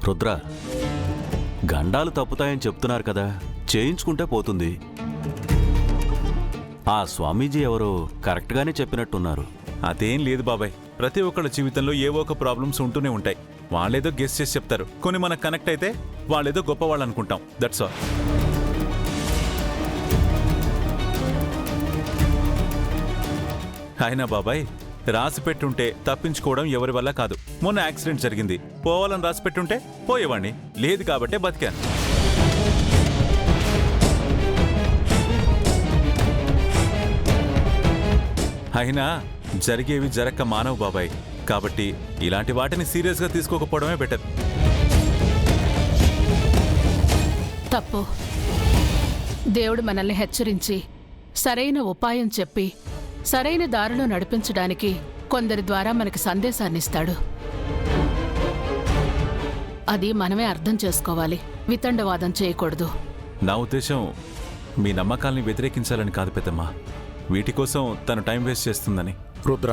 రుద్ర, గండాలు తప్పుతాయని చెప్తున్నారు కదా, చేయించుకుంటే పోతుంది. ఆ స్వామీజీ ఎవరో కరెక్ట్గానే చెప్పినట్టున్నారు. అదేం లేదు బాబాయ్, ప్రతి ఒక్కళ్ళ జీవితంలో ఏవో ఒక ప్రాబ్లమ్స్ ఉంటూనే ఉంటాయి. వాళ్ళేదో గెస్ చేసి చెప్తారు, కొన్ని మనకు కనెక్ట్ అయితే వాళ్ళేదో గొప్పవాళ్ళు అనుకుంటాం. That's all. అయినా బాబాయ్, రాసి పెట్టుంటే తప్పించుకోవడం ఎవరి వల్ల కాదు. మొన్న యాక్సిడెంట్ జరిగింది, పోవాలని రాసి పెట్టుంటే పోయేవాడిని, లేదు కాబట్టే బతికాను. అయినా జరిగేవి జరక్క మానవు బాబాయ్, కాబట్టి ఇలాంటి వాటిని సీరియస్గా తీసుకోకపోవడమే బెటర్. తప్పు. దేవుడు మనల్ని హెచ్చరించి సరైన ఉపాయం చెప్పి సరైన దారిలో నడిపించడానికి కొందరి ద్వారా మనకి సందేశాన్నిస్తాడు. అది మనమే అర్థం చేసుకోవాలి, వితండవాదం చేయకూడదు. నా ఉద్దేశం మీ నమ్మకాల్ని వ్యతిరేకించాలని కాదు పెద్దమ్మ, వీటి కోసం తను టైం వేస్ట్ చేస్తుందని. రుద్ర,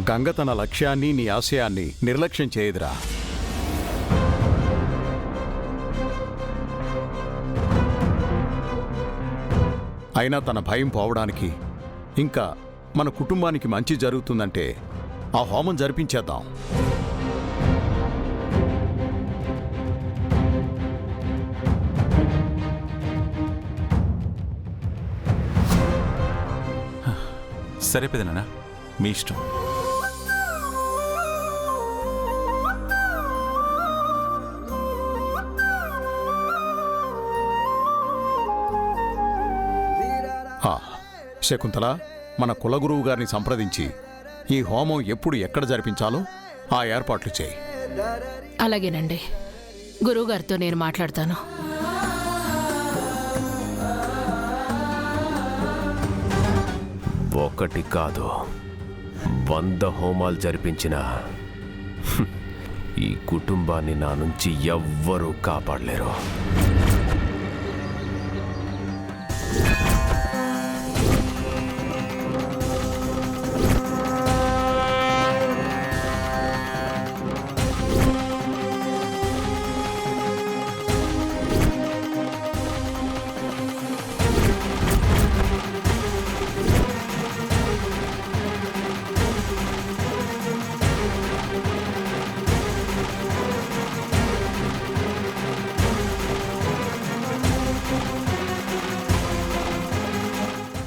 గంగ తన లక్ష్యాన్ని నీ ఆశయాన్ని నిర్లక్ష్యం చేయదురా. అయినా తన భయం పోవడానికి, ఇంకా మన కుటుంబానికి మంచి జరుగుతుందంటే ఆ హోమం జరిపించేద్దాం. సరే పెదనాన్న, మీ ఇష్టం. శకుంతల, మన కులగురువు గారిని సంప్రదించి ఈ హోమం ఎప్పుడు ఎక్కడ జరిపించాలో ఆ ఏర్పాట్లు చేయి. అలాగేనండి, గురువుగారితో నేను మాట్లాడతాను. ఒకటి కాదు, 100 హోమాలు జరిపించిన ఈ కుటుంబాన్ని నా నుంచి ఎవ్వరూ కాపాడలేరు.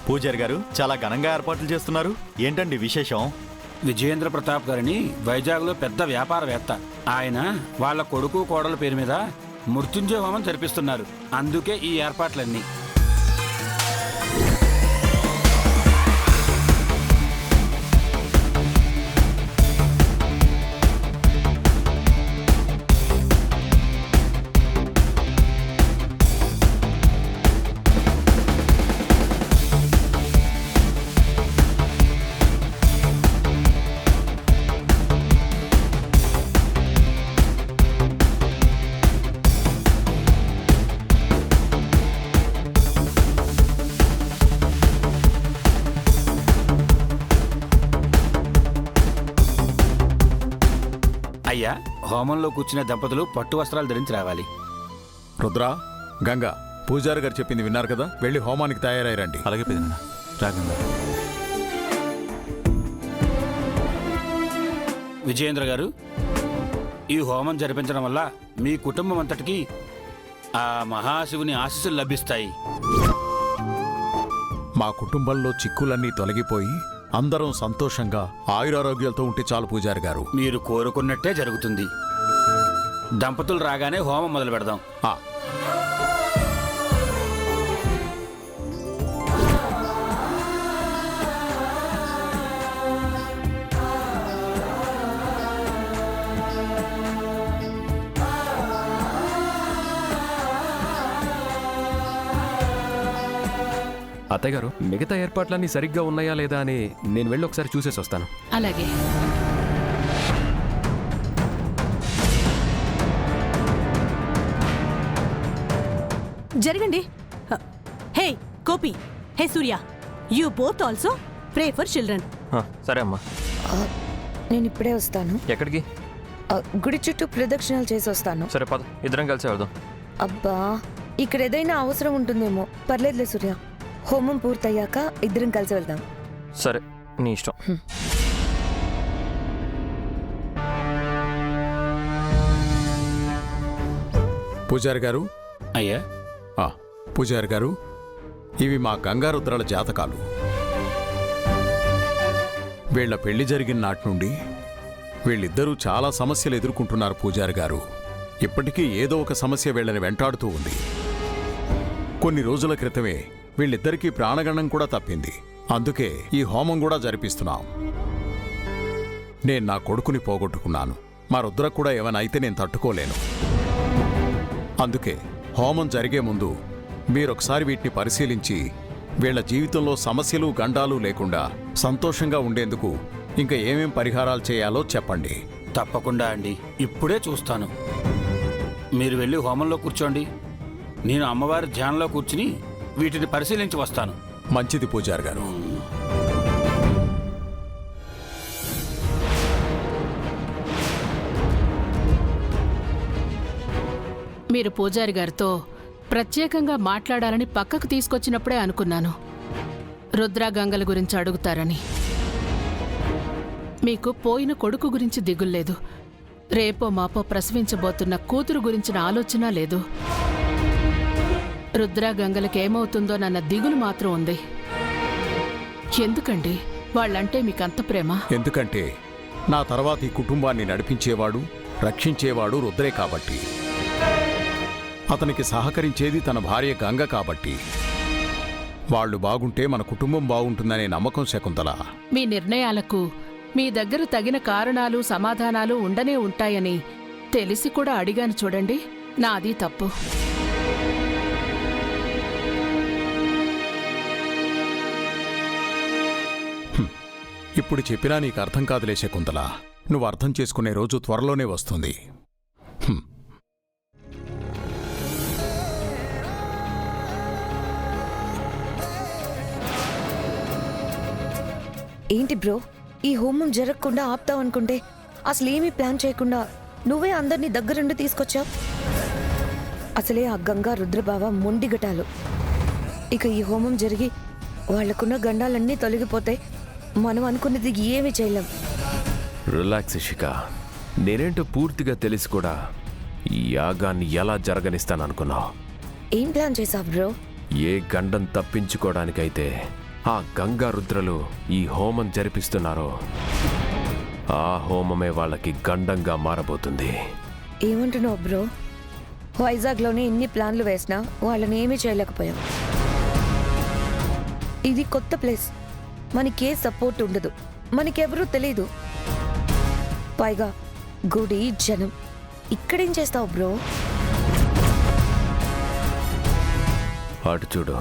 పూజారి గారు, చాలా ఘనంగా ఏర్పాట్లు చేస్తున్నారు. ఏంటండి విశేషం? విజయేంద్ర ప్రతాప్ గారిని వైజాగ్లో పెద్ద వ్యాపారవేత్త. ఆయన వాళ్ళ కొడుకు కోడల పేరు మీద మృత్యుంజయ హోమం జరిపిస్తున్నారు. అందుకే ఈ ఏర్పాట్లన్నీ. అయ్యా, హోమంలో కూర్చునే దంపతులు పట్టు వస్త్రాలు ధరించి రావాలి. రుద్ర, గంగ, పూజారి గారు చెప్పింది విన్నారు కదా, వెళ్ళి హోమానికి తయారైరండి. అలాగే పెదనాన్న, రాగంగా. విజయేంద్ర గారు, ఈ హోమం జరిపించడం వల్ల మీ కుటుంబం అంతటికీ ఆ మహాశివుని ఆశీస్సులు లభిస్తాయి. మా కుటుంబంలో చిక్కులన్నీ తొలగిపోయి అందరం సంతోషంగా ఆయురారోగ్యాలతో ఉంటే చాలు పూజారి గారు. మీరు కోరుకున్నట్టే జరుగుతుంది. దంపతులు రాగానే హోమం మొదలు పెడదాం. అత్తయ్య గారు, మిగతా ఏర్పాట్లన్నీ సరిగ్గా ఉన్నాయా లేదా అని నేను వెళ్ళి ఒకసారి చూసేసి వస్తాను. అలాగే. జరగండి. Hey Gopi, hey Surya, you both also pray for children. సరే అమ్మా. నేను ఇప్పుడే వస్తాను. ఎక్కడికి? గుడి చుట్టూ ప్రదక్షిణాలు చేసి వస్తాను. సరే పద, ఇద్దరం కలిసి వెళ్దాం. అబ్బా, ఇక్కడ ఏదైనా అవసరం ఉంటుందేమో. పర్లేదులే సూర్య, హోమం పూర్తయ్యాక ఇద్దరం కలిసి వెళ్దాం. సరే, నీ ఇష్టం. పూజారి గారు, అయ్యా, పూజారి గారు, ఇవి మా గంగారుద్రాల జాతకాలు. వీళ్ల పెళ్లి జరిగిన నాటి నుండి వీళ్ళిద్దరూ చాలా సమస్యలు ఎదుర్కొంటున్నారు పూజారి గారు. ఇప్పటికీ ఏదో ఒక సమస్య వీళ్ళని వెంటాడుతూ ఉంది. కొన్ని రోజుల క్రితమే వీళ్ళిద్దరికీ ప్రాణగణం కూడా తప్పింది. అందుకే ఈ హోమం కూడా జరిపిస్తున్నాం. నేను నా కొడుకుని పోగొట్టుకున్నాను. మా రుద్ర కూడా ఏమైనా అయితే నేను తట్టుకోలేను. అందుకే హోమం జరిగే ముందు మీరొకసారి వీటిని పరిశీలించి వీళ్ల జీవితంలో సమస్యలు గండాలు లేకుండా సంతోషంగా ఉండేందుకు ఇంకా ఏమేం పరిహారాలు చేయాలో చెప్పండి. తప్పకుండా అండి, ఇప్పుడే చూస్తాను. మీరు వెళ్ళి హోమంలో కూర్చోండి, నేను అమ్మవారి ధ్యానంలో కూర్చుని వీటిని పరిశీలించి వస్తాను. మంచిది పూజారి గారు. మీరు పూజారి గారితో ప్రత్యేకంగా మాట్లాడాలని పక్కకు తీసుకొచ్చినప్పుడే అనుకున్నాను, రుద్రగంగల గురించి అడుగుతారని. మీకు పోయిన కొడుకు గురించి దిగుల్లేదు, రేపో మాపో ప్రసవించబోతున్న కూతురు గురించిన ఆలోచన లేదు. రుద్రగంగలకేమవుతుందోనన్న దిగులు మాత్రం ఉంది. ఎందుకండి వాళ్ళంటే మీకంత ప్రేమ? ఎందుకంటే నా తర్వాత ఈ కుటుంబాన్ని నడిపించేవాడు, రక్షించేవాడు రుద్రే కాబట్టి. అతనికి సహకరించేది తన భార్య గంగ కాబట్టి. వాళ్ళు బాగుంటే మన కుటుంబం బాగుంటుందనే నమ్మకం శకుంతల. మీ నిర్ణయాలకు మీ దగ్గర తగిన కారణాలు సమాధానాలు ఉండనే ఉంటాయని తెలిసి కూడా అడిగాను చూడండి, నాది తప్పు. ఇప్పుడు చెప్పినా నీకు అర్థం కాదులే శకుంతల. నువ్వు అర్థం చేసుకునే రోజు త్వరలోనే వస్తుంది. ఏంటి బ్రో, ఈ హోమం జరగకుండా ఆపుతావనుకుంటే అసలు ఏమీ ప్లాన్ చేయకుండా నువ్వే అందరినీ దగ్గరుండి తీసుకొచ్చావు. అసలే ఆ గంగా రుద్రబావ మొండిగటాలు. ఇక ఈ హోమం జరిగి వాళ్లకున్న గండాలన్నీ తొలగిపోతే మనం అనుకున్నది ఏమీ చేయలేం. రిలాక్స్ ఇషిక, నేనేంటో పూర్తిగా తెలిసి కూడా ఈ యాగాన్ని ఎలా జరగనిస్తాననుకున్నావు? ఏం ప్లాన్ చేసావు బ్రో? ఏ గండం తప్పించుకోవడానికైతే ఆ గంగా రుద్రలు ఈ హోమం జరిపిస్తున్నారో ఆ హోమమే వాళ్ళకి గండంగా మారబోతుంది. ఏమంటున్నావు బ్రో? వైజాగ్లోనే ఎన్ని ప్లాన్లు వేసినా వాళ్ళని ఏమీ చేయలేకపోయాం. ఇది కొత్త ప్లేస్, మనకే సపోర్ట్ ఉండదు, మనకెవరూ తెలీదు. పైగా గుడి, జనం. ఇక్కడేం చేస్తావు బ్రో? అటు చూడు,